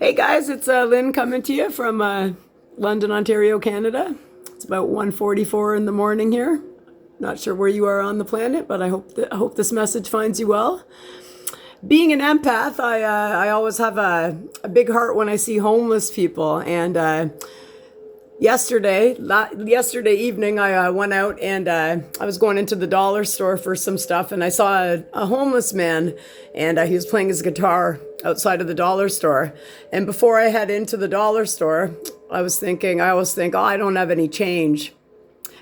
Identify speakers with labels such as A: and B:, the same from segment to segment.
A: Hey guys, it's Lynn coming to you from London, Ontario, Canada. It's about 1:44 in the morning here. Not sure where you are on the planet, but I hope this message finds you well. Being an empath, I always have a big heart when I see homeless people. And yesterday evening, I went out and I was going into the dollar store for some stuff, and I saw a homeless man, and he was playing his guitar outside of the dollar store. And before I head into the dollar store, I always think, oh, I don't have any change.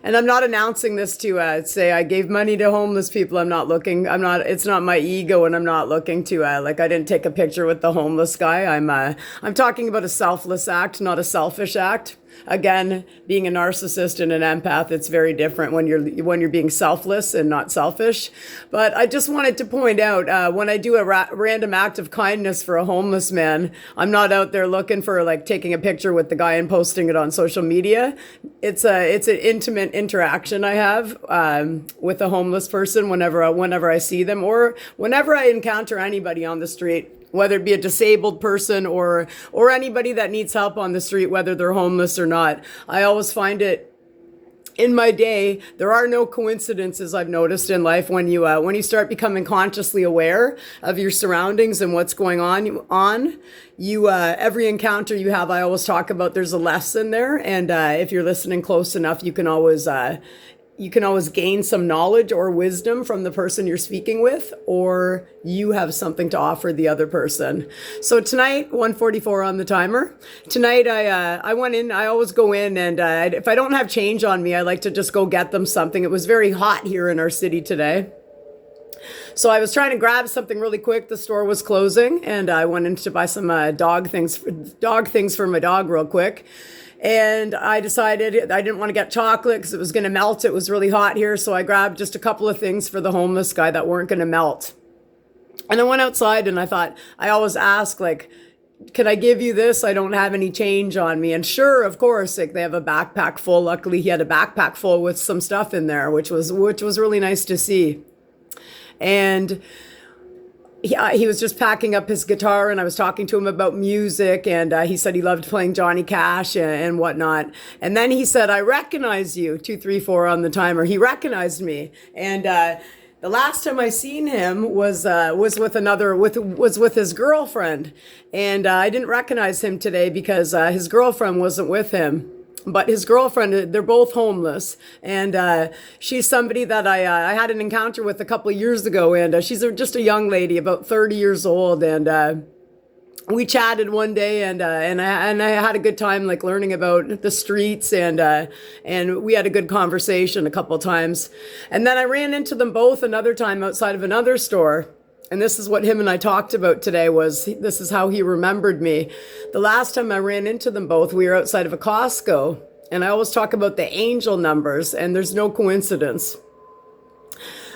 A: And I'm not announcing this to say I gave money to homeless people. It's not my ego, and I'm not looking to, I didn't take a picture with the homeless guy. I'm talking about a selfless act, not a selfish act. Again, being a narcissist and an empath, it's very different when you're being selfless and not selfish. But I just wanted to point out, when I do a random act of kindness for a homeless man, I'm not out there looking for taking a picture with the guy and posting it on social media. It's an intimate interaction I have with a homeless person whenever I see them, or whenever I encounter anybody on the street, whether it be a disabled person or anybody that needs help on the street, whether they're homeless or not. I always find it in my day, there are no coincidences, I've noticed in life. When you start becoming consciously aware of your surroundings and what's going on, every encounter you have, I always talk about, there's a lesson there. And if you're listening close enough, you can always gain some knowledge or wisdom from the person you're speaking with, or you have something to offer the other person. So tonight, 1:44 on the timer. Tonight, I went in. I always go in, and if I don't have change on me, I like to just go get them something. It was very hot here in our city today, so I was trying to grab something really quick. The store was closing, and I went in to buy some dog things for my dog real quick. And I decided I didn't want to get chocolate because it was going to melt. It was really hot here. So I grabbed just a couple of things for the homeless guy that weren't going to melt. And I went outside, and I thought, I always ask, can I give you this? I don't have any change on me. And sure, of course, they have a backpack full. Luckily, he had a backpack full with some stuff in there, which was really nice to see. And he was just packing up his guitar, and I was talking to him about music, and he said he loved playing Johnny Cash and whatnot. And then he said, "I recognize you." 2:34 on the timer. He recognized me, and the last time I seen him was with his girlfriend, and I didn't recognize him today because his girlfriend wasn't with him. But his girlfriend, they're both homeless, and she's somebody that I had an encounter with a couple of years ago, and she's just a young lady, about 30 years old, and we chatted one day, and I had a good time, learning about the streets, and we had a good conversation a couple of times, and then I ran into them both another time outside of another store. And this is what him and I talked about today, this is how he remembered me. The last time I ran into them both, we were outside of a Costco. And I always talk about the angel numbers, and there's no coincidence.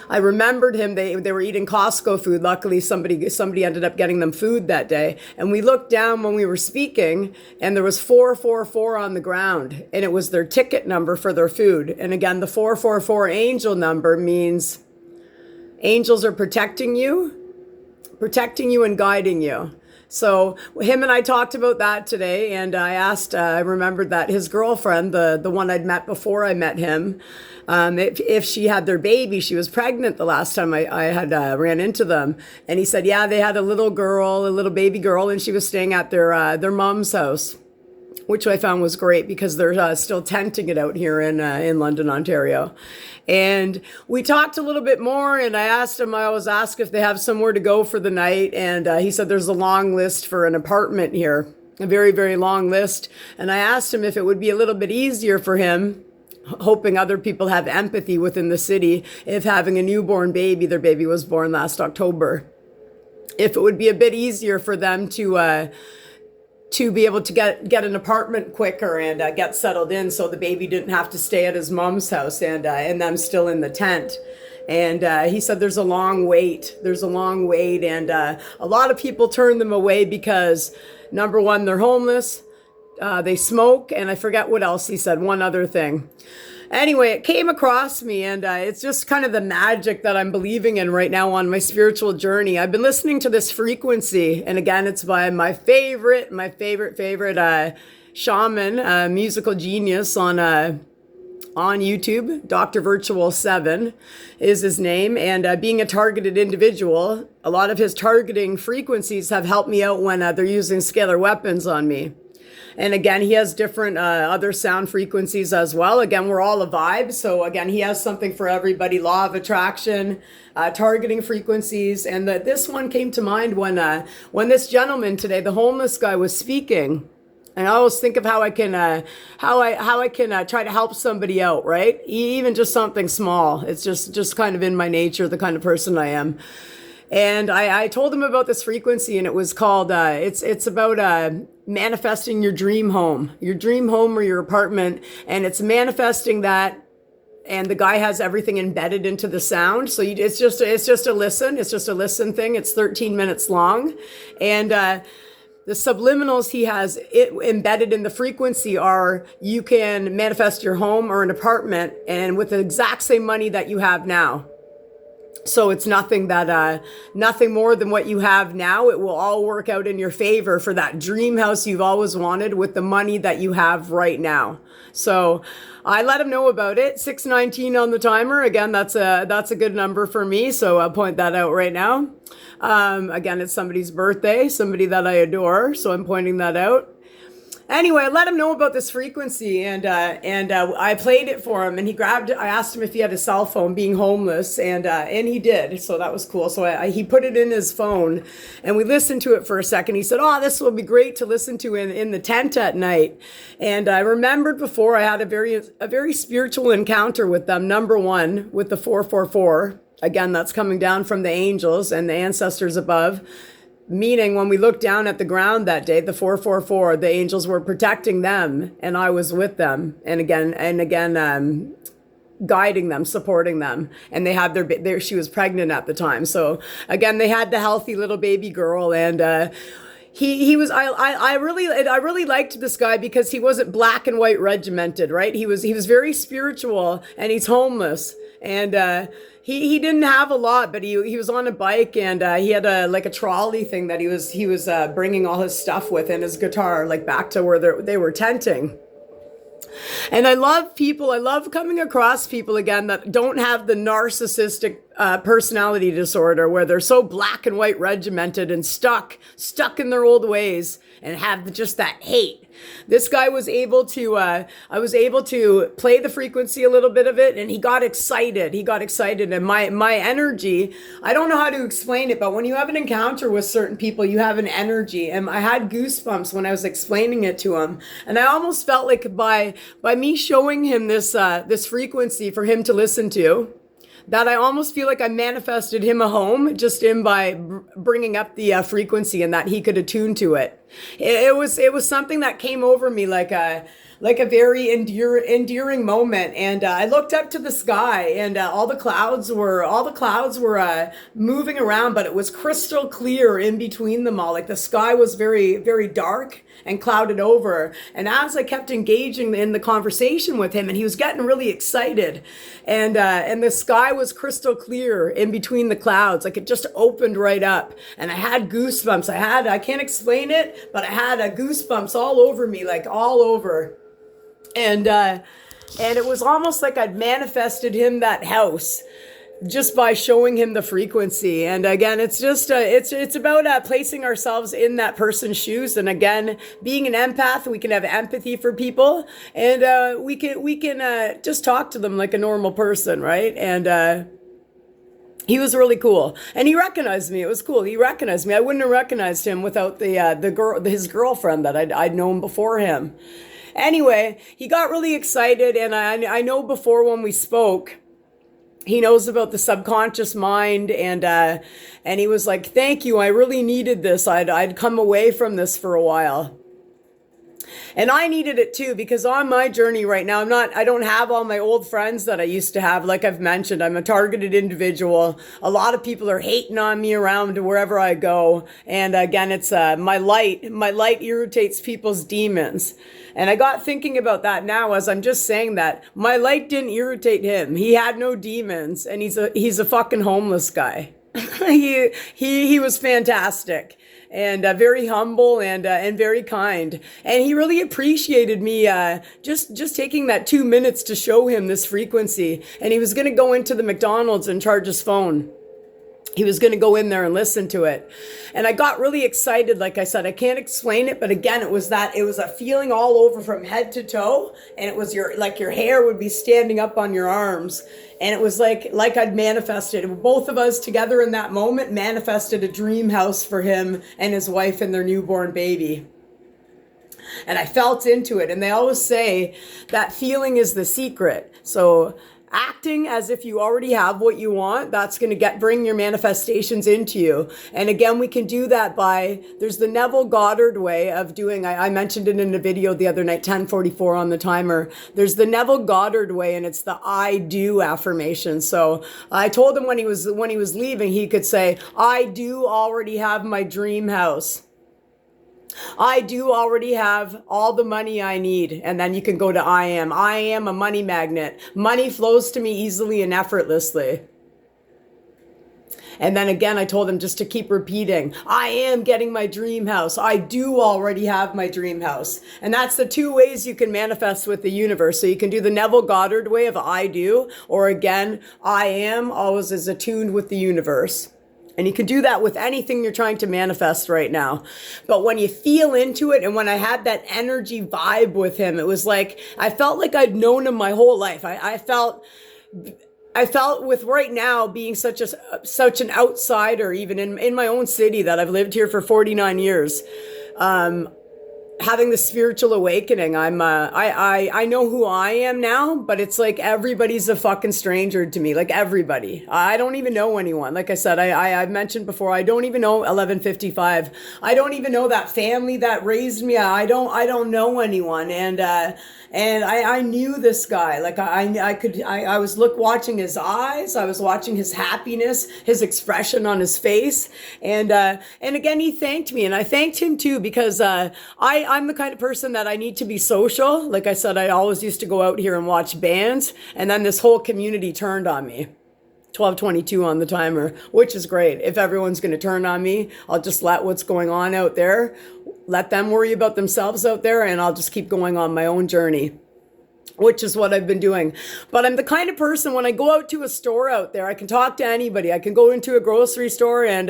A: I remembered him. They were eating Costco food. Luckily, somebody ended up getting them food that day. And we looked down when we were speaking, and there was 444 on the ground. And it was their ticket number for their food. And again, the 444 angel number means angels are protecting you and guiding you. So him and I talked about that today, and I remembered that his girlfriend, the one I'd met before I met him, if she had their baby. She was pregnant the last time I had ran into them. And he said, yeah, they had a little baby girl, and she was staying at their mom's house, which I found was great because they're still tenting it out here in London, Ontario. And we talked a little bit more, and I always ask if they have somewhere to go for the night. And he said there's a long list for an apartment here, a very, very long list. And I asked him if it would be a little bit easier for him, hoping other people have empathy within the city, if having a newborn baby, their baby was born last October, if it would be a bit easier for them to be able to get an apartment quicker and get settled in, so the baby didn't have to stay at his mom's house and them still in the tent. And he said there's a long wait, and a lot of people turn them away because, number one, they're homeless, they smoke, and I forget what else he said, one other thing. Anyway, it came across me, and it's just kind of the magic that I'm believing in right now on my spiritual journey. I've been listening to this frequency, and again, it's by my favorite shaman, musical genius on YouTube. Dr. Virtual 7 is his name, and being a targeted individual, a lot of his targeting frequencies have helped me out when they're using scalar weapons on me. And again, he has different other sound frequencies as well. Again, we're all a vibe. So again, he has something for everybody. Law of attraction, targeting frequencies. And this one came to mind when this gentleman today, the homeless guy, was speaking. And I always think of how I can try to help somebody out, right? Even just something small. It's just kind of in my nature, the kind of person I am. And I told him about this frequency, and it was called, it's about manifesting your dream home or your apartment. And it's manifesting that. And the guy has everything embedded into the sound. So it's just a listen thing. It's 13 minutes long. And, the subliminals he has embedded in the frequency are you can manifest your home or an apartment and with the exact same money that you have now. So it's nothing more than what you have now. It will all work out in your favor for that dream house you've always wanted with the money that you have right now. So I let him know about it. 6:19 on the timer. Again, that's a good number for me. So I'll point that out right now. Again, it's somebody's birthday, somebody that I adore. So I'm pointing that out. Anyway, I let him know about this frequency, and I played it for him, and I asked him if he had a cell phone, being homeless, and he did, so that was cool. So he put it in his phone, and we listened to it for a second. He said, "Oh, this will be great to listen to in the tent at night." And I remembered before I had a very spiritual encounter with them. Number one, with the 444. Again, that's coming down from the angels and the ancestors above. Meaning when we looked down at the ground that day, the 444, the angels were protecting them, and I was with them. And again, guiding them, supporting them. And they had she was pregnant at the time. So again, they had the healthy little baby girl, and he was, I really liked this guy because he wasn't black and white regimented, right? He was very spiritual, and he's homeless. And, he didn't have a lot, but he was on a bike, and he had a trolley thing that he was bringing all his stuff with, and his guitar, like back to where they were tenting. And I love people. I love coming across people again that don't have the narcissistic personality disorder where they're so black and white regimented and stuck in their old ways and have just that hate. This guy was able to, I was able to play the frequency a little bit of it, and he got excited. And my energy, I don't know how to explain it, but when you have an encounter with certain people, you have an energy. And I had goosebumps when I was explaining it to him. And I almost felt like by me showing him this frequency for him to listen to, that I almost feel like I manifested him a home just by bringing up the frequency, and that he could attune to it. It was something that came over me like a very endearing moment. And I looked up to the sky, and all the clouds were moving around, but it was crystal clear in between them all. Like the sky was very, very dark and clouded over. And as I kept engaging in the conversation with him, and he was getting really excited, and the sky was crystal clear in between the clouds, like it just opened right up, and I had goosebumps. I can't explain it, but I had goosebumps all over me, like all over. And it was almost like I'd manifested him that house just by showing him the frequency. And again, it's just it's about placing ourselves in that person's shoes. And again, being an empath, we can have empathy for people, and we can just talk to them like a normal person, right? And he was really cool, and he recognized me. It was cool. He recognized me. I wouldn't have recognized him without his girlfriend that I'd known before him. Anyway, he got really excited, and I know before when we spoke, he knows about the subconscious mind, and he was like, "Thank you. I really needed this. I'd come away from this for a while." And I needed it too, because on my journey right now, I don't have all my old friends that I used to have. Like I've mentioned, I'm a targeted individual. A lot of people are hating on me around wherever I go. And again, it's my light. My light irritates people's demons. And I got thinking about that now as I'm just saying that. My light didn't irritate him. He had no demons, and he's a fucking homeless guy. He was fantastic and very humble and very kind. And he really appreciated me just taking that 2 minutes to show him this frequency. And he was going to go into the McDonald's and charge his phone. He was going to go in there and listen to it. And I got really excited. Like I said, I can't explain it. But again, it was a feeling all over from head to toe. And it was your hair would be standing up on your arms. And it was like I'd manifested. Both of us together in that moment manifested a dream house for him and his wife and their newborn baby. And I felt into it. And they always say that feeling is the secret. So acting as if you already have what you want, that's going to bring your manifestations into you. And again, we can do that there's the Neville Goddard way of doing, I mentioned it in a video the other night, 10:44 on the timer. There's the Neville Goddard way, and it's the I do affirmation. So I told him when he was leaving, he could say, I do already have my dream house. I do already have all the money I need. And then you can go to I am. I am a money magnet. Money flows to me easily and effortlessly. And then again, I told him just to keep repeating, I am getting my dream house. I do already have my dream house. And that's the two ways you can manifest with the universe. So you can do the Neville Goddard way of I do, or again, I am always is attuned with the universe. And you can do that with anything you're trying to manifest right now. But when you feel into it, and when I had that energy vibe with him, it was like, I felt like I'd known him my whole life. I felt with right now being such an outsider, even in my own city that I've lived here for 49 years, having the spiritual awakening. I know who I am now, but it's like everybody's a fucking stranger to me. Like everybody. I don't even know anyone. Like I said, I've mentioned before, I don't even know 1155. I don't even know that family that raised me. I don't know anyone. And I knew this guy. Like I was watching his eyes. I was watching his happiness, his expression on his face. And again, he thanked me, and I thanked him too, because I'm the kind of person that I need to be social. Like I said, I always used to go out here and watch bands, and then this whole community turned on me. 12:22 on the timer, which is great. If everyone's going to turn on me, I'll just let what's going on out there, let them worry about themselves out there, and I'll just keep going on my own journey, which is what I've been doing. But I'm the kind of person, when I go out to a store out there, I can talk to anybody. I can go into a grocery store and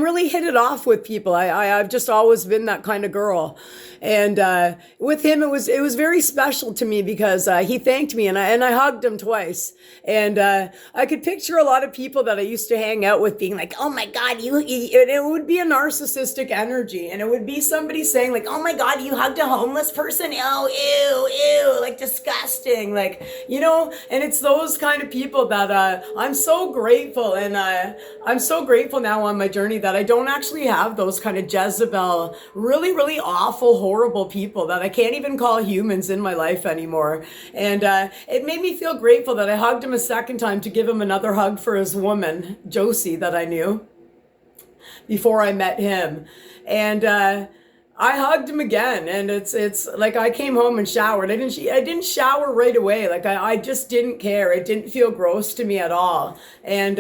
A: really hit it off with people. I've just always been that kind of girl. And with him, it was very special to me, because he thanked me, and I hugged him twice. And I could picture a lot of people that I used to hang out with being like, oh my God, it would be a narcissistic energy. And it would be somebody saying like, oh my God, you hugged a homeless person? Oh, ew, like disgusting. Like, and it's those kind of people that I'm so grateful. And I'm so grateful now on my journey that I don't actually have those kind of Jezebel, really, really awful, horrible people that I can't even call humans in my life anymore. And it made me feel grateful that I hugged him a second time to give him another hug for his woman, Josie, that I knew before I met him. And I hugged him again, and it's like I came home and showered. I didn't shower right away. Like I just didn't care. It didn't feel gross to me at all. And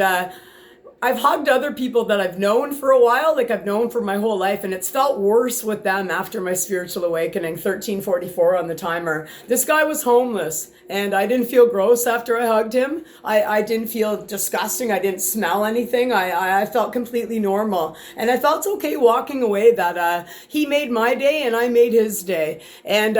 A: I've hugged other people that I've known for a while, like I've known for my whole life, and it's felt worse with them after my spiritual awakening, 1344 on the timer. This guy was homeless, and I didn't feel gross after I hugged him. I didn't feel disgusting. I didn't smell anything. I felt completely normal, and I felt okay walking away, that he made my day and I made his day. And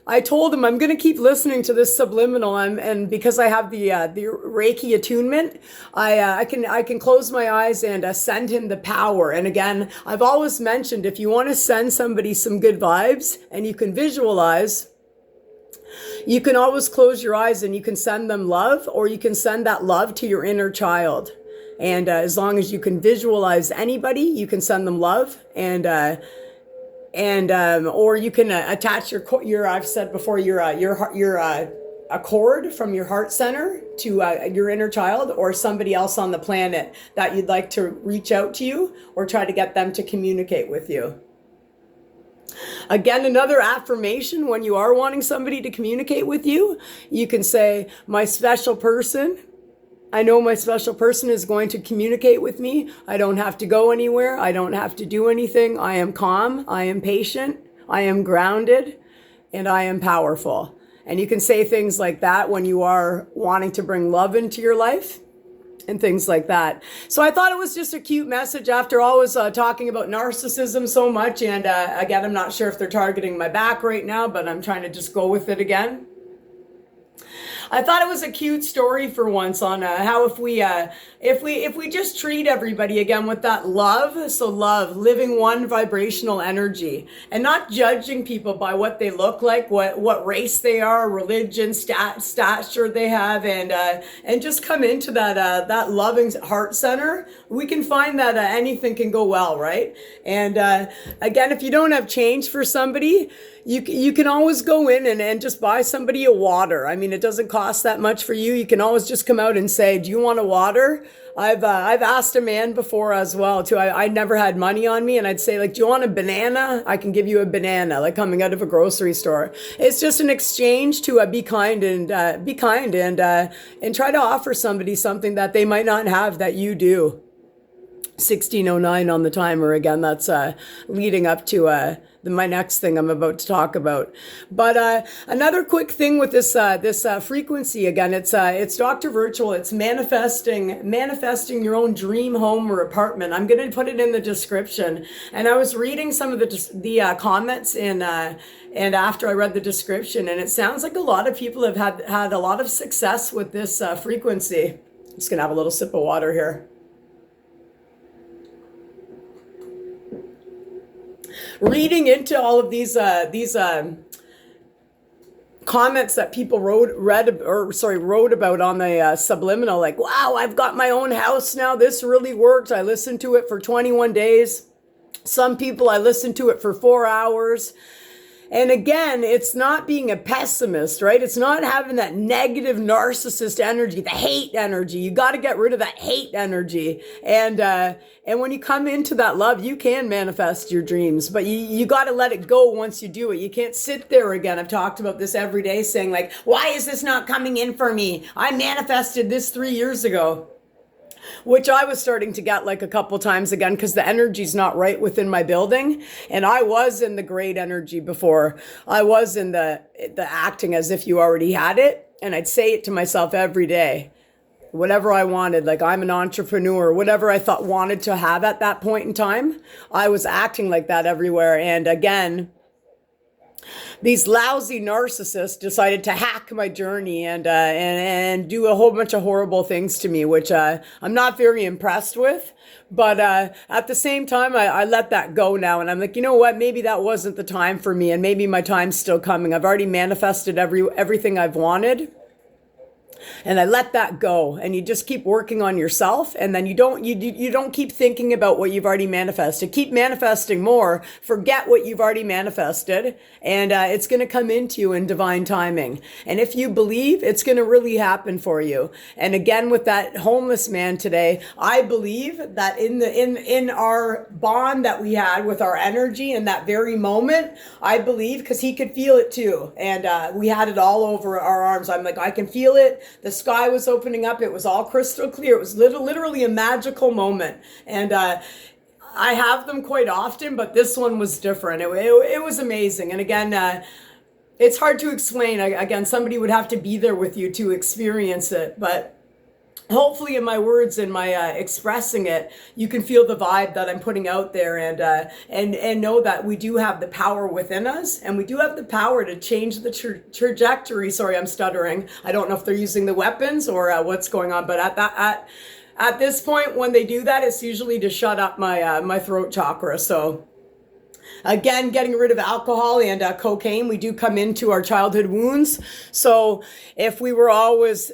A: I told him I'm going to keep listening to this subliminal, and because I have the Reiki attunement, I can close my eyes and send him the power. And again, I've always mentioned, if you want to send somebody some good vibes and you can visualize, you can always close your eyes and you can send them love, or you can send that love to your inner child. And as long as you can visualize anybody, you can send them love. And And or you can attach your I've said before your a cord from your heart center to your inner child or somebody else on the planet that you'd like to reach out to you or try to get them to communicate with you. Again, another affirmation when you are wanting somebody to communicate with you, you can say, my special person, I know my special person is going to communicate with me. I don't have to go anywhere. I don't have to do anything. I am calm. I am patient. I am grounded. And I am powerful. And you can say things like that when you are wanting to bring love into your life and things like that. So I thought it was just a cute message after always talking about narcissism so much. And again, I'm not sure if they're targeting my back right now, but I'm trying to just go with it again. I thought it was a cute story for once on how if we just treat everybody again with that love, so love, living one vibrational energy, and not judging people by what they look like, what race they are, religion, stature they have, and just come into that loving heart center. We can find that anything can go well, right? And again, if you don't have change for somebody, you can always go in and just buy somebody a water. I mean, it doesn't cost that much for you. You can always just come out and say, do you want a water? I've asked a man before as well too. I never had money on me, and I'd say, like, do you want a banana? I can give you a banana, like coming out of a grocery store. It's just an exchange to be kind and try to offer somebody something that they might not have that you do. 1609 on the timer again. That's leading up to my next thing I'm about to talk about. But another quick thing with this frequency again, it's Dr. Virtual. It's manifesting your own dream home or apartment. I'm going to put it in the description. And I was reading some of the comments and after I read the description, and it sounds like a lot of people have had a lot of success with this frequency. I'm just going to have a little sip of water here. Reading into all of these comments that people wrote about on the subliminal, like, wow, I've got my own house now. This really worked. I listened to it for 21 days. Some people, I listened to it for 4 hours. And again, it's not being a pessimist, right? It's not having that negative narcissist energy, the hate energy. You got to get rid of that hate energy. And when you come into that love, you can manifest your dreams, but you got to let it go once you do it. You can't sit there again. I've talked about this every day saying, like, why is this not coming in for me? I manifested this 3 years ago. Which I was starting to get like a couple times again because the energy's not right within my building. And I was in the great energy before. I was in the acting as if you already had it. And I'd say it to myself every day. Whatever I wanted, like I'm an entrepreneur, whatever I thought wanted to have at that point in time, I was acting like that everywhere. And again, these lousy narcissists decided to hack my journey and do a whole bunch of horrible things to me, which I'm not very impressed with. But at the same time, I let that go now. And I'm like, you know what? Maybe that wasn't the time for me. And maybe my time's still coming. I've already manifested everything I've wanted. And I let that go, and you just keep working on yourself, and then you don't keep thinking about what you've already manifested. Keep manifesting more. Forget what you've already manifested, and it's going to come into you in divine timing. And if you believe, it's going to really happen for you. And again, with that homeless man today, I believe that in our bond that we had with our energy in that very moment, I believe because he could feel it too, and we had it all over our arms. I'm like, I can feel it. The sky was opening up. It was all crystal clear. It was literally a magical moment. And I have them quite often, but this one was different. It was amazing. And again, it's hard to explain. Again, somebody would have to be there with you to experience it. But hopefully in my words and my expressing it, you can feel the vibe that I'm putting out there, and know that we do have the power within us, and we do have the power to change the trajectory. Sorry, I'm stuttering. I don't know if they're using the weapons or what's going on, but at this point, when they do that, it's usually to shut up my throat chakra. So again, getting rid of alcohol and cocaine, we do come into our childhood wounds. So if we were always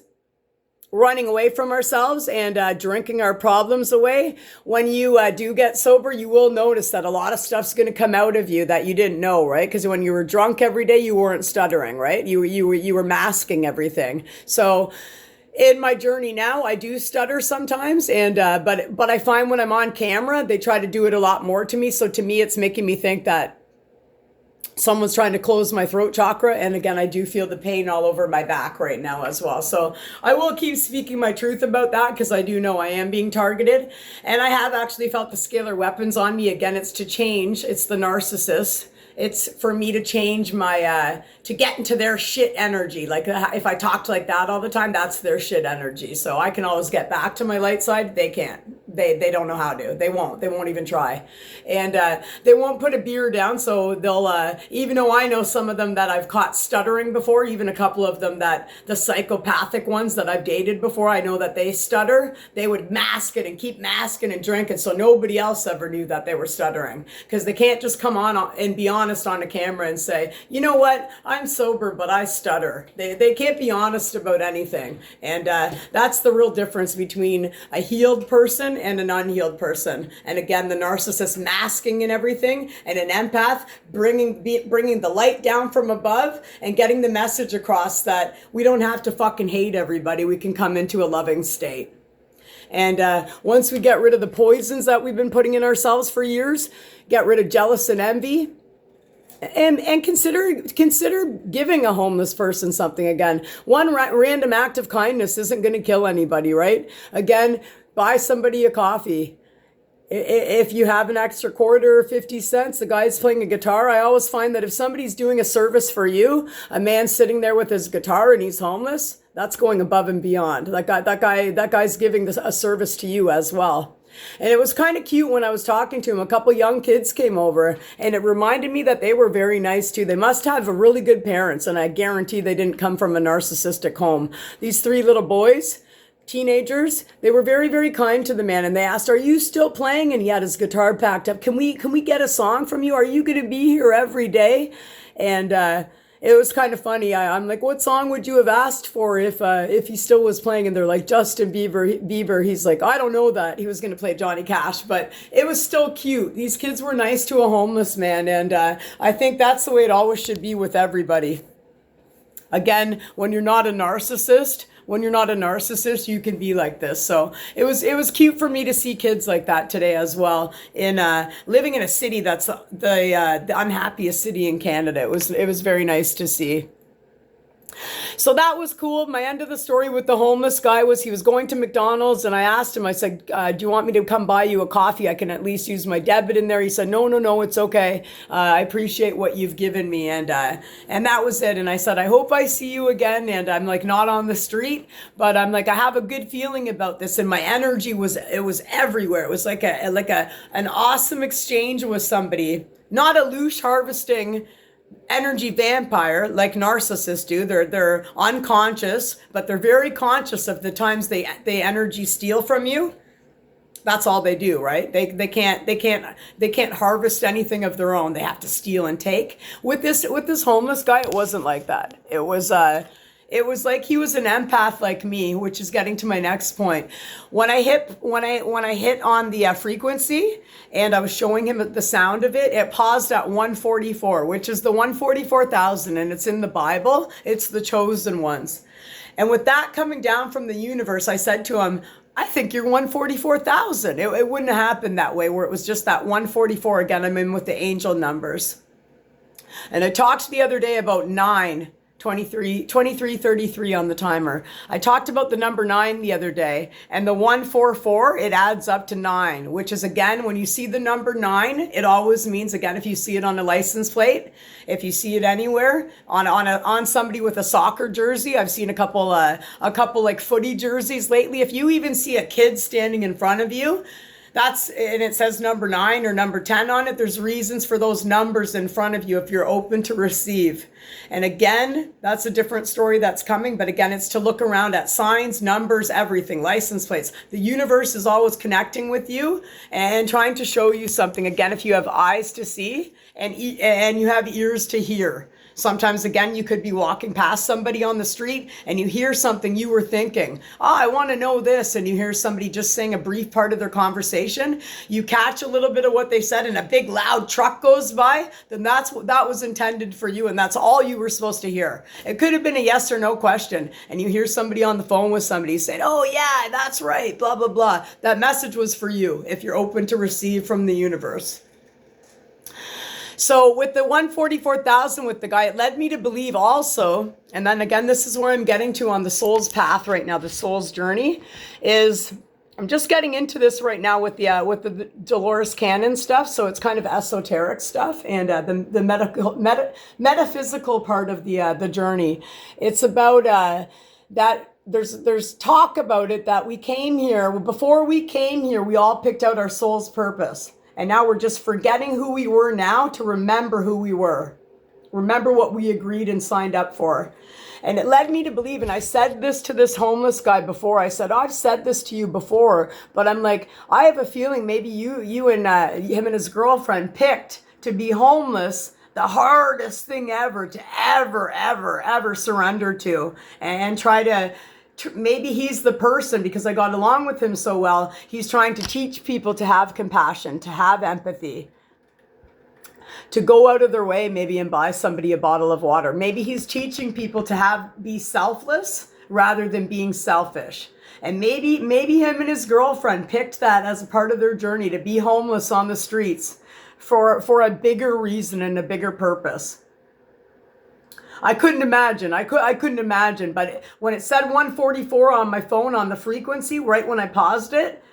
A: running away from ourselves and drinking our problems away. When you do get sober, you will notice that a lot of stuff's going to come out of you that you didn't know, right? Because when you were drunk every day, you weren't stuttering, right? You were masking everything. So in my journey now, I do stutter sometimes, and but I find when I'm on camera, they try to do it a lot more to me. So to me, it's making me think that someone's trying to close my throat chakra. And again, I do feel the pain all over my back right now as well. So I will keep speaking my truth about that, because I do know I am being targeted. And I have actually felt the scalar weapons on me. Again, it's to change. It's the narcissist. It's for me to change my, to get into their shit energy. Like if I talked like that all the time, that's their shit energy. So I can always get back to my light side. They can't. They don't know how to. They won't even try. And they won't put a beer down. So they'll, even though I know some of them that I've caught stuttering before, even a couple of them that the psychopathic ones that I've dated before, I know that they stutter. They would mask it and keep masking and drinking. So nobody else ever knew that they were stuttering, because they can't just come on and be honest on a camera and say, you know what, I'm sober, but I stutter. They can't be honest about anything. And that's the real difference between a healed person and an unhealed person. And again, the narcissist masking and everything, and an empath bringing the light down from above and getting the message across that we don't have to fucking hate everybody. We can come into a loving state. And once we get rid of the poisons that we've been putting in ourselves for years, get rid of jealous and envy, and consider giving a homeless person something again. One random act of kindness isn't going to kill anybody, right? Again, buy somebody a coffee. If you have an extra quarter or 50 cents, the guy's playing a guitar. I always find that if somebody's doing a service for you, a man sitting there with his guitar and he's homeless, that's going above and beyond. That guy's giving a service to you as well. And it was kind of cute when I was talking to him. A couple young kids came over, and it reminded me that they were very nice too. They must have a really good parents, and I guarantee they didn't come from a narcissistic home. These three little boys, teenagers, they were very, very kind to the man, and they asked, "Are you still playing?" And he had his guitar packed up. Can we get a song from you? Are you going to be here every day? And it was kind of funny. I'm like, what song would you have asked for if he still was playing? And they're like, Justin Bieber. He's like, I don't know that. He was going to play Johnny Cash, but it was still cute. These kids were nice to a homeless man, and I think that's the way it always should be with everybody. Again, when you're not a narcissist, you can be like this. So it was cute for me to see kids like that today as well. In living in a city that's the unhappiest city in Canada, it was very nice to see. So that was cool. My end of the story with the homeless guy was he was going to McDonald's, and I asked him, I said, do you want me to come buy you a coffee? I can at least use my debit in there. He said, no, it's okay. I appreciate what you've given me. And that was it. And I said, I hope I see you again. And I'm like, not on the street, but I'm like, I have a good feeling about this. And my energy was everywhere. It was like an awesome exchange with somebody, not a loosh harvesting energy vampire like narcissists do. They're unconscious, but they're very conscious of the times they energy steal from you. That's all they do, right? They can't harvest anything of their own. They have to steal and take. With this homeless guy, it wasn't like that. It was like he was an empath like me, which is getting to my next point. When I hit on the frequency and I was showing him the sound of it, it paused at 144, which is the 144,000, and it's in the Bible. It's the chosen ones. And with that coming down from the universe, I said to him, I think you're 144,000. It wouldn't have happened that way, where it was just that 144. Again, I'm in with the angel numbers. And I talked the other day about 2333 on the timer. I talked about the number 9 the other day, and the 144, it adds up to 9, which is, again, when you see the number 9, it always means, again, if you see it on a license plate, if you see it anywhere on somebody with a soccer jersey, I've seen a couple like footy jerseys lately. If you even see a kid standing in front of you, and it says number 9 or number 10 on it, there's reasons for those numbers in front of you if you're open to receive. And again, that's a different story that's coming. But again, it's to look around at signs, numbers, everything, license plates. The universe is always connecting with you and trying to show you something. Again, if you have eyes to see, and you have ears to hear. Sometimes, again, you could be walking past somebody on the street and you hear something you were thinking, oh, I want to know this. And you hear somebody just saying a brief part of their conversation. You catch a little bit of what they said and a big loud truck goes by. Then that was intended for you. And that's all you were supposed to hear. It could have been a yes or no question. And you hear somebody on the phone with somebody saying, oh, yeah, that's right, blah, blah, blah. That message was for you if you're open to receive from the universe. So with the 144,000 with the guy, it led me to believe also, and then again, this is where I'm getting to on the soul's path right now, the soul's journey, is I'm just getting into this right now with the Dolores Cannon stuff. So it's kind of esoteric stuff and the metaphysical part of the journey. It's about that there's talk about it that we came here, before we came here, we all picked out our soul's purpose. And now we're just forgetting who we were now to remember who we were. Remember what we agreed and signed up for. And it led me to believe, and I said this to this homeless guy before. I said, I've said this to you before, but I'm like, I have a feeling maybe you and him and his girlfriend picked to be homeless, the hardest thing ever to ever surrender to, and try to, maybe he's the person, because I got along with him so well, he's trying to teach people to have compassion, to have empathy, to go out of their way maybe and buy somebody a bottle of water. Maybe he's teaching people to be selfless rather than being selfish. And maybe him and his girlfriend picked that as a part of their journey, to be homeless on the streets for a bigger reason and a bigger purpose. I couldn't imagine. I couldn't imagine. But when it said 144 on my phone on the frequency, right when I paused it,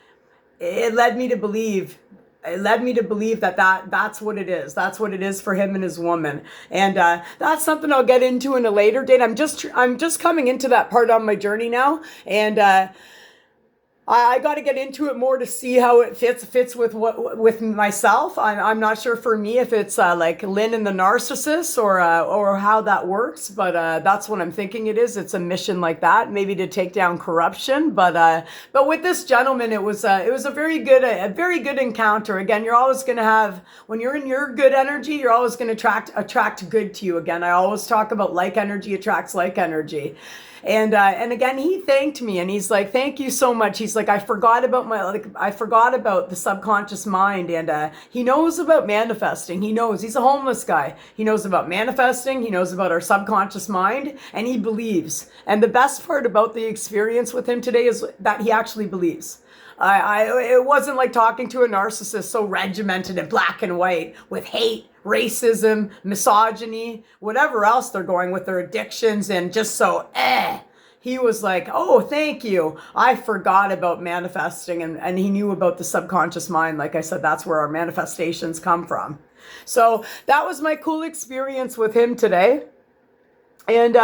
A: it led me to believe. It led me to believe that's what it is. That's what it is for him and his woman. And that's something I'll get into in a later date. I'm just coming into that part on my journey now, and I got to get into it more to see how it fits with myself. I'm not sure for me if it's like Lynn and the Narcissist or how that works, but that's what I'm thinking it is. It's a mission like that, maybe to take down corruption. But with this gentleman, it was a very good encounter. Again, you're always going to have, when you're in your good energy, you're always going to attract good to you. Again, I always talk about like energy attracts like energy. And again, he thanked me, and he's like, thank you so much. He's like, I forgot about the subconscious mind. And he knows about manifesting. He knows, he's a homeless guy. He knows about manifesting. He knows about our subconscious mind, and he believes. And the best part about the experience with him today is that he actually believes. It wasn't like talking to a narcissist so regimented and black and white with hate, racism, misogyny, whatever else they're going with their addictions, and just so he was like, oh, thank you. I forgot about manifesting, and he knew about the subconscious mind. Like I said, that's where our manifestations come from. So that was my cool experience with him today. And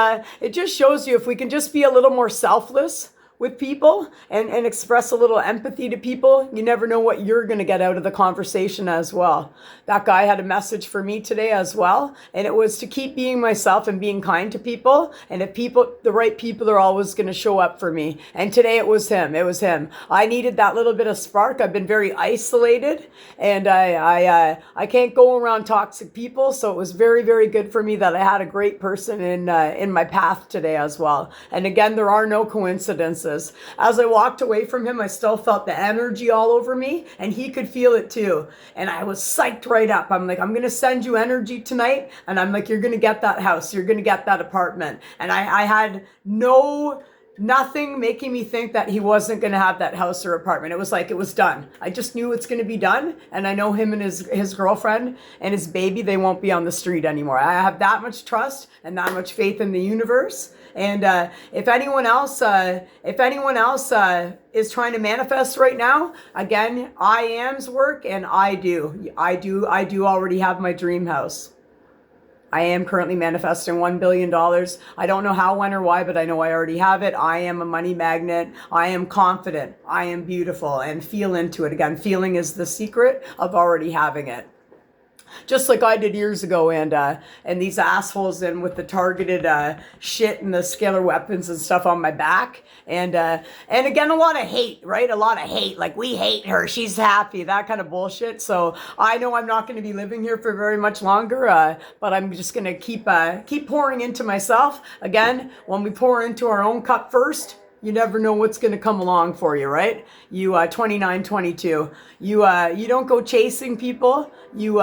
A: it just shows you, if we can just be a little more selfless with people and express a little empathy to people, you never know what you're going to get out of the conversation as well. That guy had a message for me today as well, and it was to keep being myself and being kind to people. And if the right people are always going to show up for me. And today it was him. I needed that little bit of spark. I've been very isolated, and I can't go around toxic people. So it was very, very good for me that I had a great person in my path today as well. And again, there are no coincidences. As I walked away from him, I still felt the energy all over me, and he could feel it too. And I was psyched right up. I'm like, I'm going to send you energy tonight. And I'm like, you're going to get that house. You're going to get that apartment. And I had nothing making me think that he wasn't going to have that house or apartment. It was like, it was done. I just knew it's going to be done. And I know him and his girlfriend and his baby, they won't be on the street anymore. I have that much trust and that much faith in the universe. And if anyone else is trying to manifest right now, again, I am's work, and I do already have my dream house. I am currently manifesting $1 billion. I don't know how, when, or why, but I know I already have it. I am a money magnet. I am confident. I am beautiful, and feel into it. Again, feeling is the secret of already having it. just like I did years ago, and these assholes in with the targeted shit and the scalar weapons and stuff on my back, and again, a lot of hate, right? A lot of hate, like, we hate her, she's happy, that kind of bullshit. So I know I'm not going to be living here for very much longer, but I'm just going to keep pouring into myself. Again, when we pour into our own cup first, you never know what's going to come along for you, right? You 29, 22. You don't go chasing people. You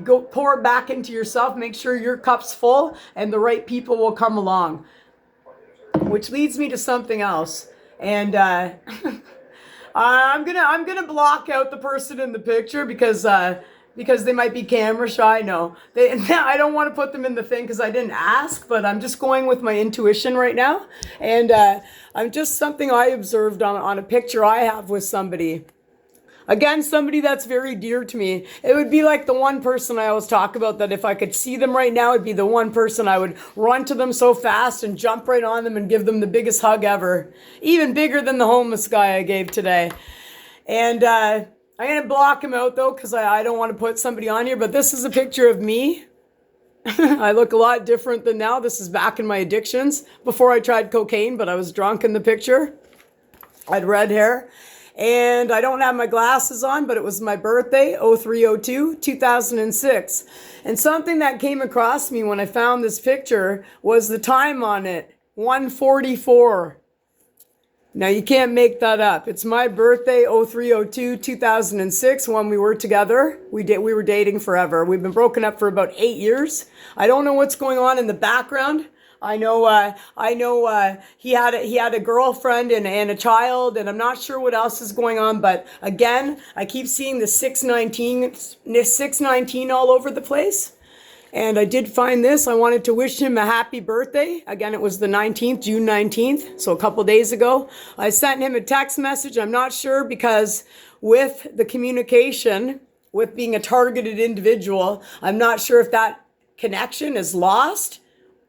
A: go pour back into yourself. Make sure your cup's full, and the right people will come along. Which leads me to something else. And I'm gonna block out the person in the picture because they might be camera shy. No, I don't want to put them in the thing because I didn't ask, but I'm just going with my intuition right now. And I'm just something I observed on a picture I have with somebody. Again, somebody that's very dear to me. It would be like the one person I always talk about, that if I could see them right now, it'd be the one person I would run to them so fast and jump right on them and give them the biggest hug ever. Even bigger than the homeless guy I gave today. And I'm going to block him out, though, because I don't want to put somebody on here. But this is a picture of me. I look a lot different than now. This is back in my addictions. Before I tried cocaine, but I was drunk in the picture. I had red hair. And I don't have my glasses on, but it was my birthday, 0302, 2006. And something that came across me when I found this picture was the time on it, 1:44. Now, you can't make that up. It's my birthday, 0302, 2006, when we were together. We were dating forever. We've been broken up for about 8 years. I don't know what's going on in the background. I know he had a girlfriend and a child, and I'm not sure what else is going on. But again, I keep seeing the 619 all over the place. And I did find this. I wanted to wish him a happy birthday. Again, it was the 19th, June 19th, so a couple days ago. I sent him a text message. I'm not sure, because with the communication, with being a targeted individual, I'm not sure if that connection is lost,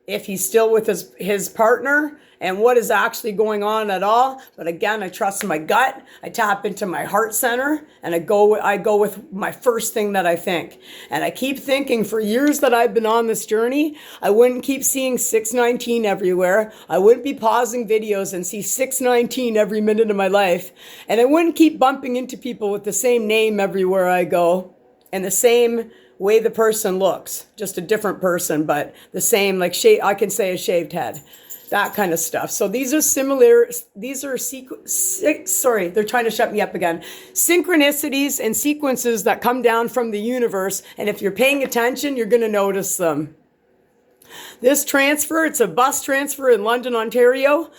A: if he's still with his partner, and what is actually going on at all. But again, I trust my gut. I tap into my heart center, and I go with my first thing that I think. And I keep thinking, for years that I've been on this journey, I wouldn't keep seeing 619 everywhere. I wouldn't be pausing videos and see 619 every minute of my life. And I wouldn't keep bumping into people with the same name everywhere I go, and the same way the person looks, just a different person, but the same, like, I can say a shaved head. That kind of stuff. So these are sorry, they're trying to shut me up again. Synchronicities and sequences that come down from the universe. And if you're paying attention, you're going to notice them. This transfer, it's a bus transfer in London, Ontario.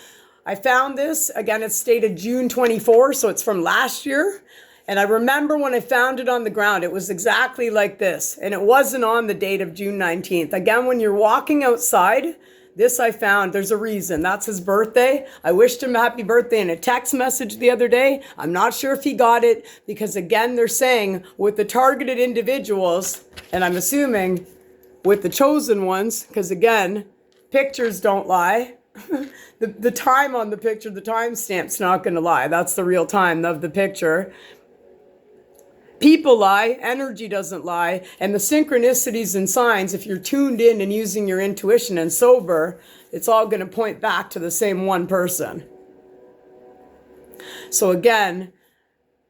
A: I found this, again, it's dated June 24, so it's from last year. And I remember when I found it on the ground, it was exactly like this. And it wasn't on the date of June 19th. Again, when you're walking outside, this I found, there's a reason. That's his birthday. I wished him a happy birthday in a text message the other day. I'm not sure if he got it, because again, they're saying with the targeted individuals, and I'm assuming with the chosen ones, because again, pictures don't lie. The time on the picture, the timestamp's not going to lie. That's the real time of the picture. People lie, energy doesn't lie, and the synchronicities and signs, if you're tuned in and using your intuition and sober, it's all going to point back to the same one person. So again,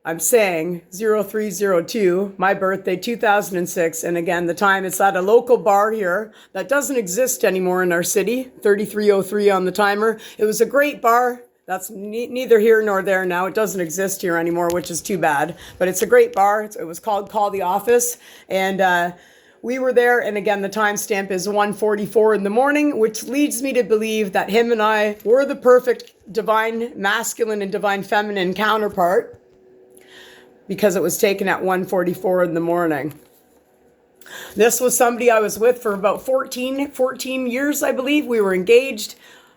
A: I'm saying 0302, my birthday, 2006, and again, the time, it's at a local bar here that doesn't exist anymore in our city, 3303 on the timer. It was a great bar. That's neither here nor there now. It doesn't exist here anymore, which is too bad. But it's a great bar. It was called Call the Office. And we were there. And again, the timestamp is 1:44 in the morning, which leads me to believe that him and I were the perfect divine masculine and divine feminine counterpart, because it was taken at 1:44 in the morning. This was somebody I was with for about 14 years, I believe. We were engaged.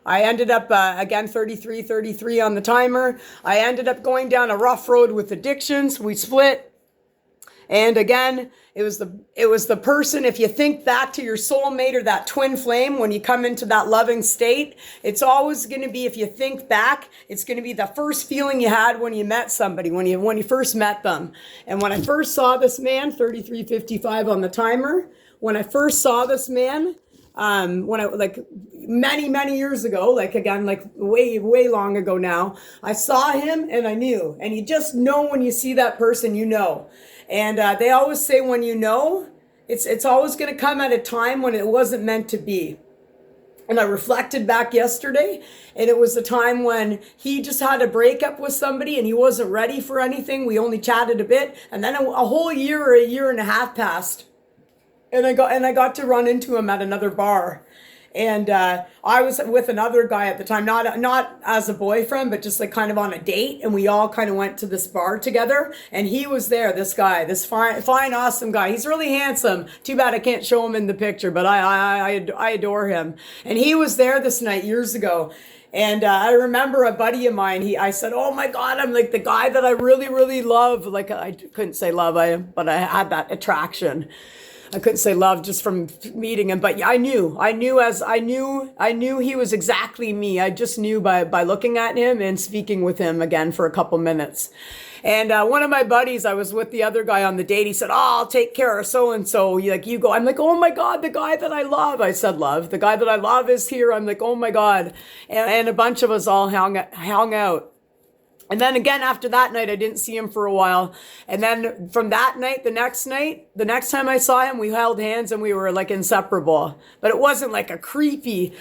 A: I ended up, again, 33 on the timer. I ended up going down a rough road with addictions. We split. And again, it was the person, if you think back to your soulmate or that twin flame, when you come into that loving state, it's always going to be, if you think back, it's going to be the first feeling you had when you met somebody, when you first met them. And when I first saw this man, 33:55 on the timer, when I first saw this man, when I, like, many years ago, like, again, like way long ago now, I saw him and I knew. And you just know when you see that person, you know. And they always say, when you know, it's always going to come at a time when it wasn't meant to be. And I reflected back yesterday, and it was a time when he just had a breakup with somebody and he wasn't ready for anything. We only chatted a bit, and then a whole year or a year and a half passed, and I got to run into him at another bar. And I was with another guy at the time, not as a boyfriend, but just like kind of on a date. And we all kind of went to this bar together. And he was there, this guy, this fine, awesome guy. He's really handsome. Too bad I can't show him in the picture, but I adore him. And he was there this night years ago. And I remember a buddy of mine, I said, oh my God, I'm like the guy that I really love. Like, I couldn't say love, but I had that attraction. I couldn't say love just from meeting him, but I knew he was exactly me. I just knew by looking at him and speaking with him again for a couple minutes. And one of my buddies, I was with the other guy on the date. He said, "Oh, I'll take care of so and so. You go." I'm like, "Oh my God, the guy that I love." I said, "Love. The guy that I love is here." I'm like, "Oh my God," and a bunch of us all hung out. And then again, after that night, I didn't see him for a while. And then from that night, the next time I saw him, we held hands and we were like inseparable. But it wasn't like a creepy,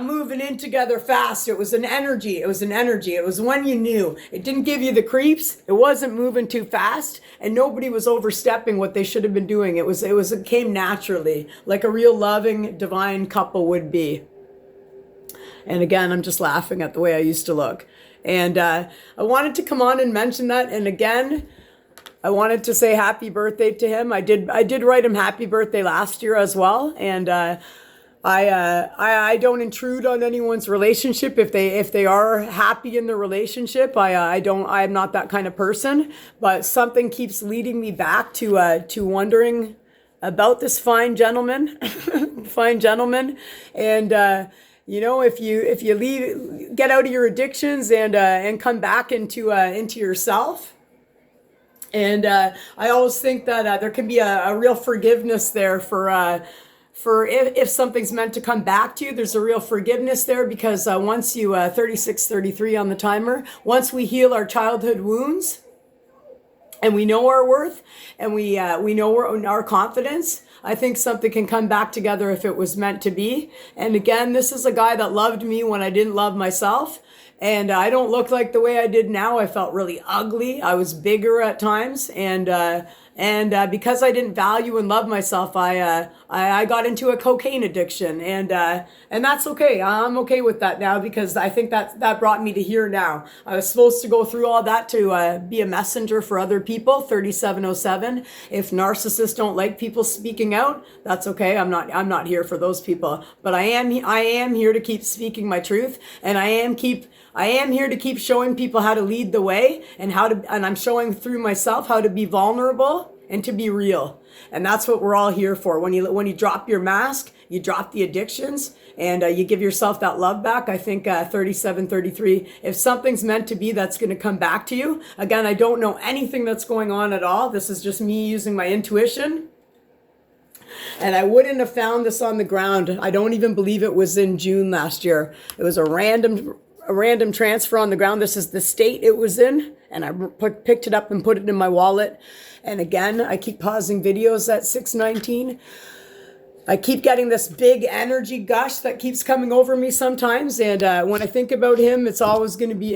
A: moving in together fast. It was an energy. It was when you knew. It didn't give you the creeps. It wasn't moving too fast. And nobody was overstepping what they should have been doing. It came naturally, like a real loving, divine couple would be. And again, I'm just laughing at the way I used to look. And I wanted to come on and mention that. And again, I wanted to say happy birthday to him. I did write him happy birthday last year as well. And I don't intrude on anyone's relationship if they are happy in their relationship. I'm not that kind of person. But something keeps leading me back to wondering about this fine gentleman, and. If you leave, get out of your addictions and come back into yourself. And I always think that there can be a real forgiveness there for if something's meant to come back to you. There's a real forgiveness there because once you 36:33 on the timer, once we heal our childhood wounds, and we know our worth, and we know our confidence, I think something can come back together if it was meant to be. And again, this is a guy that loved me when I didn't love myself. And I don't look like the way I did now. I felt really ugly. I was bigger at times. And because I didn't value and love myself, I got into a cocaine addiction. And that's okay. I'm okay with that now because I think that brought me to here now. I was supposed to go through all that to be a messenger for other people. 3707. If narcissists don't like people speaking out, that's okay. I'm not here for those people. But I am here to keep speaking my truth, and I am here to keep showing people how to lead the way and I'm showing through myself how to be vulnerable and to be real. And that's what we're all here for. When you drop your mask, you drop the addictions, and you give yourself that love back. I think 3733, if something's meant to be, that's going to come back to you. Again, I don't know anything that's going on at all. This is just me using my intuition. And I wouldn't have found this on the ground. I don't even believe it was in June last year. It was a random transfer on the ground. This is the state it was in, and I picked it up and put it in my wallet. And again, I keep pausing videos at 6:19. I keep getting this big energy gush that keeps coming over me sometimes. And when I think about him, it's always going to be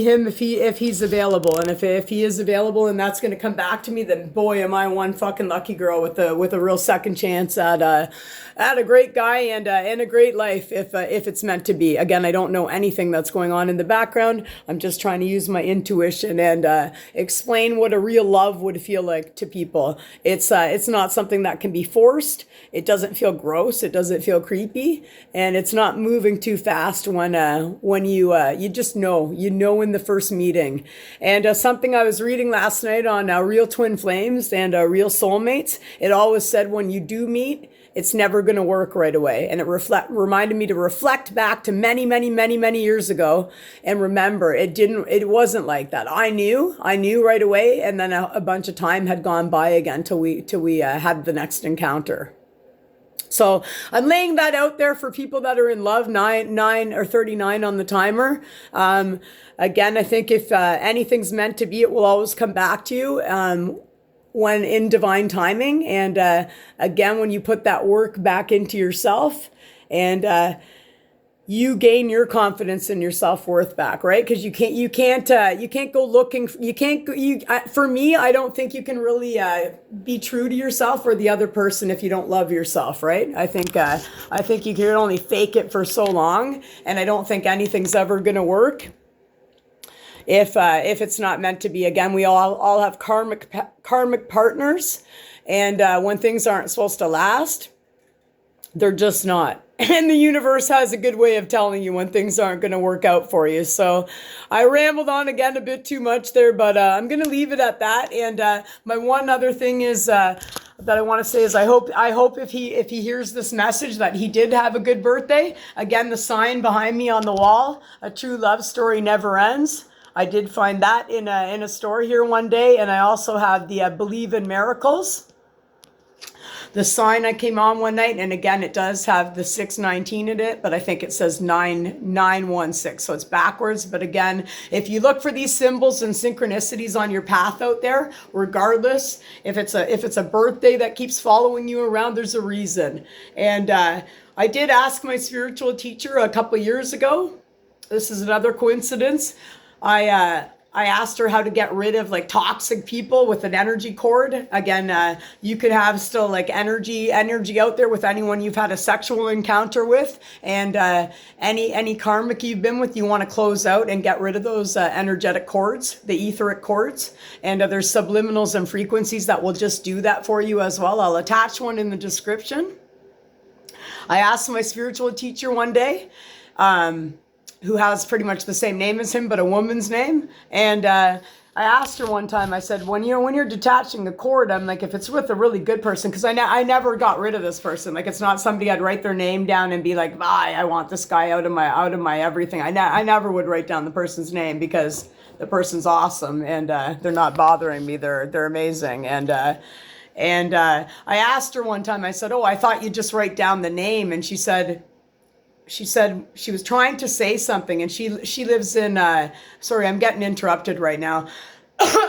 A: him if he's available. And if he is available and that's going to come back to me, then boy, am I one fucking lucky girl with a real second chance at a great guy and a great life if it's meant to be. Again, I don't know anything that's going on in the background. I'm just trying to use my intuition and explain what a real love would feel like to people. It's not something that can be forced. it doesn't feel gross. It doesn't feel creepy, and it's not moving too fast when you just know, in the first meeting. And something I was reading last night on Real Twin Flames and Real Soulmates, it always said when you do meet, it's never going to work right away. And it reminded me to reflect back to many, many, many, many years ago and remember it wasn't like that. I knew right away. And then a bunch of time had gone by again till we had the next encounter. So I'm laying that out there for people that are in love, 9 or 39 on the timer. Again, I think if anything's meant to be, it will always come back to you. When in divine timing. And again, when you put that work back into yourself and you gain your confidence and your self-worth back, right? Because you can't go looking, for me, I don't think you can really be true to yourself or the other person if you don't love yourself, right? I think you can only fake it for so long, and I don't think anything's ever going to work if it's not meant to be. Again, we all have karmic partners, and when things aren't supposed to last, they're just not. And the universe has a good way of telling you when things aren't going to work out for you. So I rambled on again a bit too much there, but I'm going to leave it at that. And my one other thing is that I want to say is I hope if he hears this message that he did have a good birthday. Again, the sign behind me on the wall, a true love story never ends. I did find that in a store here one day, and I also have the Believe in Miracles. The sign I came on one night, and again, it does have the 619 in it, but I think it says 9916, so it's backwards. But again, if you look for these symbols and synchronicities on your path out there, regardless if it's a birthday that keeps following you around, there's a reason. And I did ask my spiritual teacher a couple years ago. This is another coincidence. I asked her how to get rid of like toxic people with an energy cord. Again, you could have still like energy out there with anyone you've had a sexual encounter with, and any karmic you've been with, you want to close out and get rid of those energetic cords, the etheric cords. And there's subliminals and frequencies that will just do that for you as well. I'll attach one in the description. I asked my spiritual teacher one day, who has pretty much the same name as him, but a woman's name. And I asked her one time, I said, when you're detaching the cord, I'm like, if it's with a really good person, because I never got rid of this person. Like, it's not somebody I'd write their name down and be like, I want this guy out of my everything. I never would write down the person's name because the person's awesome and they're not bothering me. They're amazing. And I asked her one time, I said, I thought you'd just write down the name. And she said she was trying to say something, and she lives in, sorry, I'm getting interrupted right now.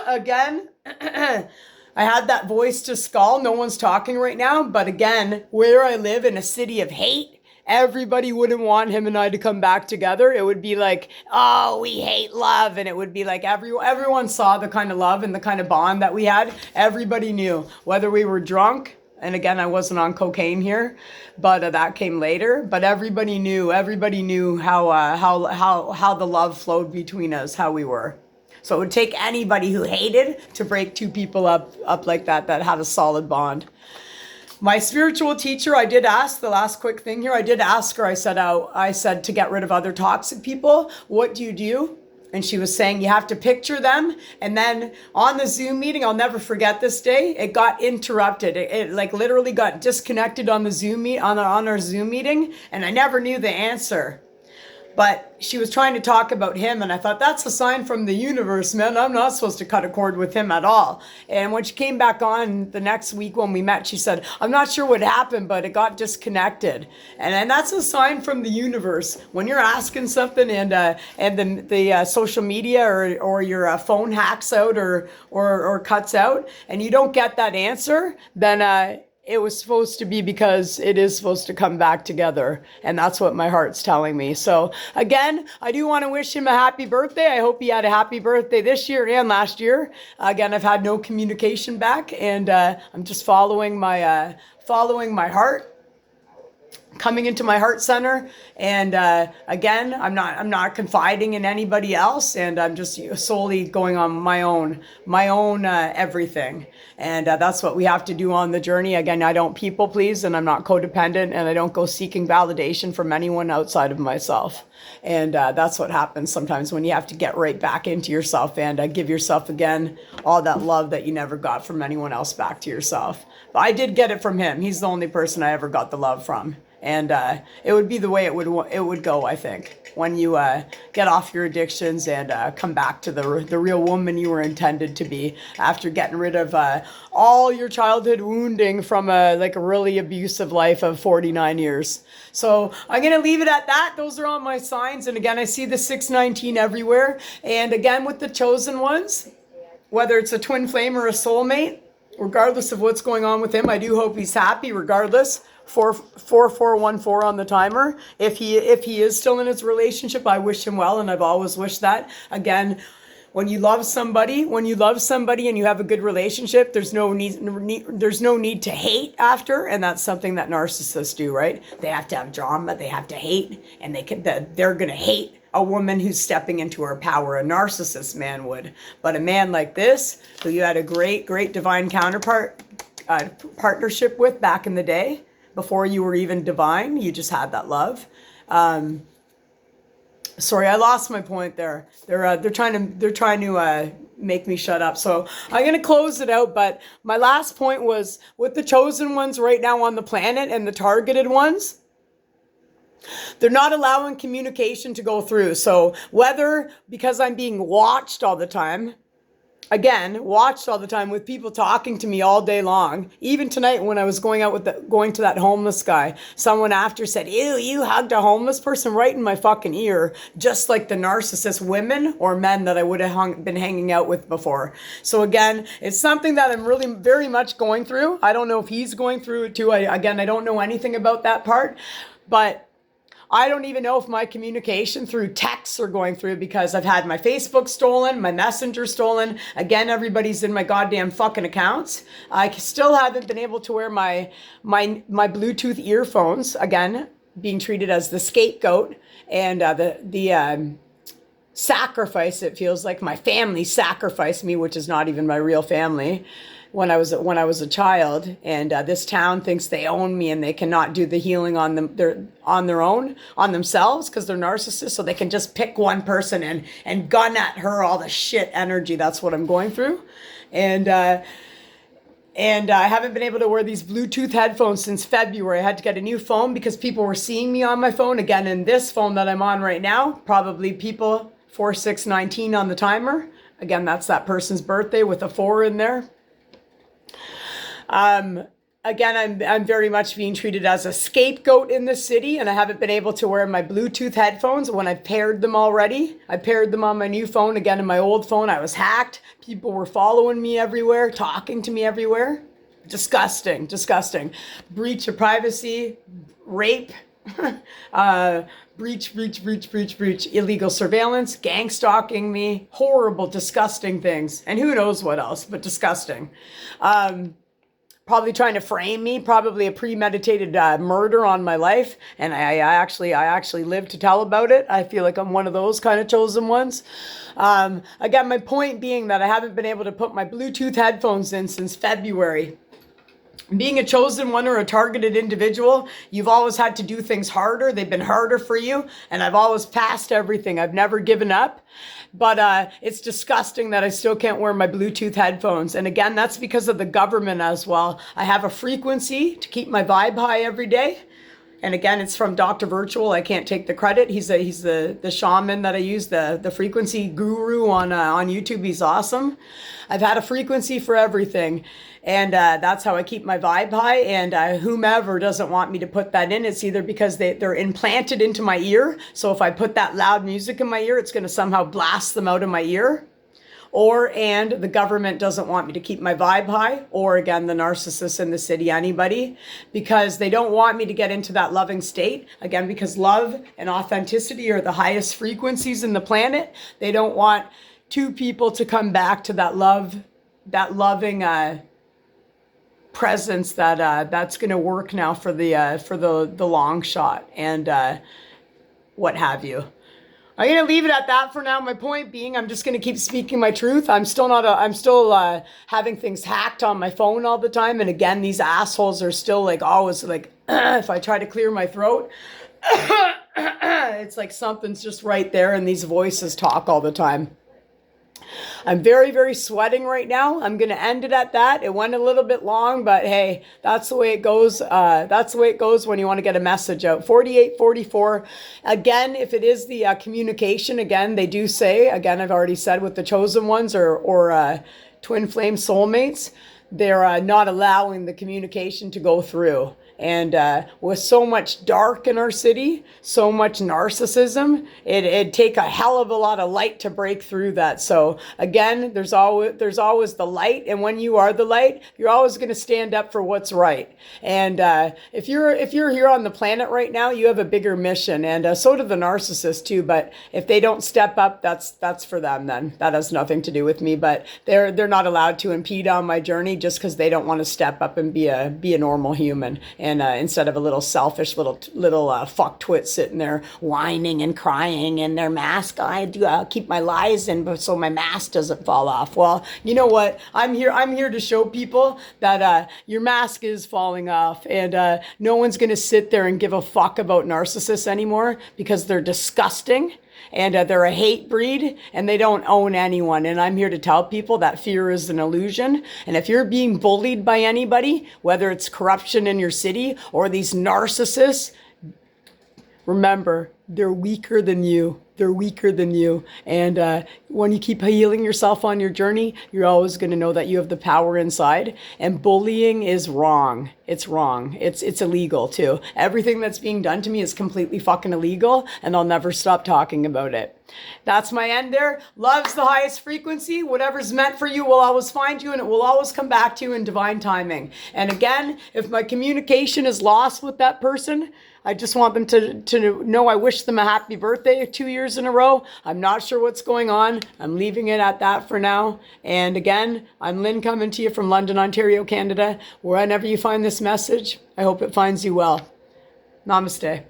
A: Again, I had that voice to skull. No one's talking right now. But again, where I live in a city of hate, everybody wouldn't want him and I to come back together. It would be like, oh, we hate love. And it would be like everyone saw the kind of love and the kind of bond that we had. Everybody knew, whether we were drunk. And again, I wasn't on cocaine here, but that came later. But everybody knew how the love flowed between us, how we were. So it would take anybody who hated to break two people up like that had a solid bond. My spiritual teacher, I did ask, the last quick thing here, I did ask her, I said to get rid of other toxic people, what do you do? And she was saying, you have to picture them. And then on the Zoom meeting, I'll never forget this day, it got interrupted. It like literally got disconnected on the Zoom on our Zoom meeting. And I never knew the answer. But she was trying to talk about him, and I thought, that's a sign from the universe, man. I'm not supposed to cut a cord with him at all. And when she came back on the next week when we met, she said, I'm not sure what happened, but it got disconnected. And that's a sign from the universe. When you're asking something and the social media or your phone hacks out or cuts out, and you don't get that answer, then it was supposed to be, because it is supposed to come back together. And that's what my heart's telling me. So again, I do want to wish him a happy birthday. I hope he had a happy birthday this year and last year. Again, I've had no communication back, and I'm just following my heart. coming into my heart center, and again, I'm not confiding in anybody else, and I'm just solely going on my own everything. And that's what we have to do on the journey. Again, I don't people please, and I'm not codependent, and I don't go seeking validation from anyone outside of myself. And that's what happens sometimes when you have to get right back into yourself and give yourself again all that love that you never got from anyone else back to yourself. But I did get it from him. He's the only person I ever got the love from. And it would be the way it would go, I think, when you get off your addictions and come back to the real woman you were intended to be after getting rid of all your childhood wounding from a really abusive life of 49 years. So I'm going to leave it at that. Those are all my signs. And again, I see the 619 everywhere. And again, with the chosen ones, whether it's a twin flame or a soulmate, regardless of what's going on with him, I do hope he's happy regardless. 4414 on the timer. If he is still in his relationship, I wish him well, and I've always wished that. Again, when you love somebody and you have a good relationship, there's no need to hate after, and that's something that narcissists do, right? They have to have drama, they have to hate, and they're going to hate a woman who's stepping into her power. A narcissist man would. But a man like this, who you had a great divine counterpart partnership with back in the day, before you were even divine, you just had that love. Sorry, I lost my point there. They're trying to make me shut up. So I'm going to close it out. But my last point was with the chosen ones right now on the planet and the targeted ones, they're not allowing communication to go through. So whether because I'm being watched all the time, with people talking to me all day long. Even tonight when I was going to that homeless guy, someone after said, "Ew, you hugged a homeless person," right in my fucking ear, just like the narcissist women or men that I would have been hanging out with before. So again, it's something that I'm really very much going through. I don't know if he's going through it too. I don't know anything about that part, but I don't even know if my communication through texts are going through because I've had my Facebook stolen, my Messenger stolen. Again, everybody's in my goddamn fucking accounts. I still haven't been able to wear my Bluetooth earphones, again, being treated as the scapegoat and the sacrifice. It feels like my family sacrificed me, which is not even my real family. When I was a child, and this town thinks they own me and they cannot do the healing on themselves because they're narcissists, so they can just pick one person and gun at her all the shit energy. That's what I'm going through, and I haven't been able to wear these Bluetooth headphones since February. I had to get a new phone because people were seeing me on my phone. Again, in this phone that I'm on right now, probably people 4619 on the timer. Again, that's that person's birthday with a 4 in there. Again, I'm very much being treated as a scapegoat in this city, and I haven't been able to wear my Bluetooth headphones when I've paired them already. I paired them on my new phone. Again, in my old phone, I was hacked. People were following me everywhere, talking to me everywhere. Disgusting. Breach of privacy, rape, breach, illegal surveillance, gang stalking me, horrible, disgusting things. And who knows what else, but disgusting. Probably trying to frame me, probably a premeditated murder on my life. And I actually live to tell about it. I feel like I'm one of those kind of chosen ones. Again, my point being that I haven't been able to put my Bluetooth headphones in since February. Being a chosen one or a targeted individual, you've always had to do things harder. They've been harder for you. And I've always passed everything. I've never given up. But it's disgusting that I still can't wear my Bluetooth headphones. And again, that's because of the government as well. I have a frequency to keep my vibe high every day. And again, it's from Dr. Virtual. I can't take the credit. He's the shaman that I use, the frequency guru on YouTube. He's awesome. I've had a frequency for everything. And that's how I keep my vibe high. And whomever doesn't want me to put that in, it's either because they're implanted into my ear. So if I put that loud music in my ear, it's going to somehow blast them out of my ear. And the government doesn't want me to keep my vibe high, or again, the narcissists in the city, anybody, because they don't want me to get into that loving state. Again, because love and authenticity are the highest frequencies in the planet. They don't want two people to come back to that love, that loving presence that that's going to work now for the long shot and what have you. I'm going to leave it at that for now. My point being, I'm just going to keep speaking my truth. I'm still having things hacked on my phone all the time. And again, these assholes are still like always like, if I try to clear my throat, it's like something's just right there. And these voices talk all the time. I'm very, very sweating right now. I'm going to end it at that. It went a little bit long, but hey, that's the way it goes. That's the way it goes when you want to get a message out. 48, 44. Again, if it is the communication, again, they do say, again, I've already said with the chosen ones or twin flame soulmates, they're not allowing the communication to go through. And with so much dark in our city, so much narcissism, it'd take a hell of a lot of light to break through that. So again, there's always the light, and when you are the light, you're always going to stand up for what's right. And if you're here on the planet right now, you have a bigger mission, and so do the narcissists too. But if they don't step up, that's for them. Then that has nothing to do with me. But they're not allowed to impede on my journey just because they don't want to step up and be a normal human. And instead of a little selfish little fuck twit sitting there whining and crying in their mask, I do keep my lies in so my mask doesn't fall off. Well, you know what? I'm here to show people that your mask is falling off, and no one's gonna sit there and give a fuck about narcissists anymore because they're disgusting. And they're a hate breed, and they don't own anyone. And I'm here to tell people that fear is an illusion. And if you're being bullied by anybody, whether it's corruption in your city or these narcissists, remember, they're weaker than you. They're weaker than you. And when you keep healing yourself on your journey, you're always going to know that you have the power inside. And bullying is wrong. It's wrong. It's illegal too. Everything that's being done to me is completely fucking illegal, and I'll never stop talking about it. That's my end there. Love's the highest frequency. Whatever's meant for you will always find you, and it will always come back to you in divine timing. And again, if my communication is lost with that person, I just want them to know I wish them a happy birthday 2 years in a row. I'm not sure what's going on. I'm leaving it at that for now. And again, I'm Lynn coming to you from London, Ontario, Canada. Whenever you find this message, I hope it finds you well. Namaste.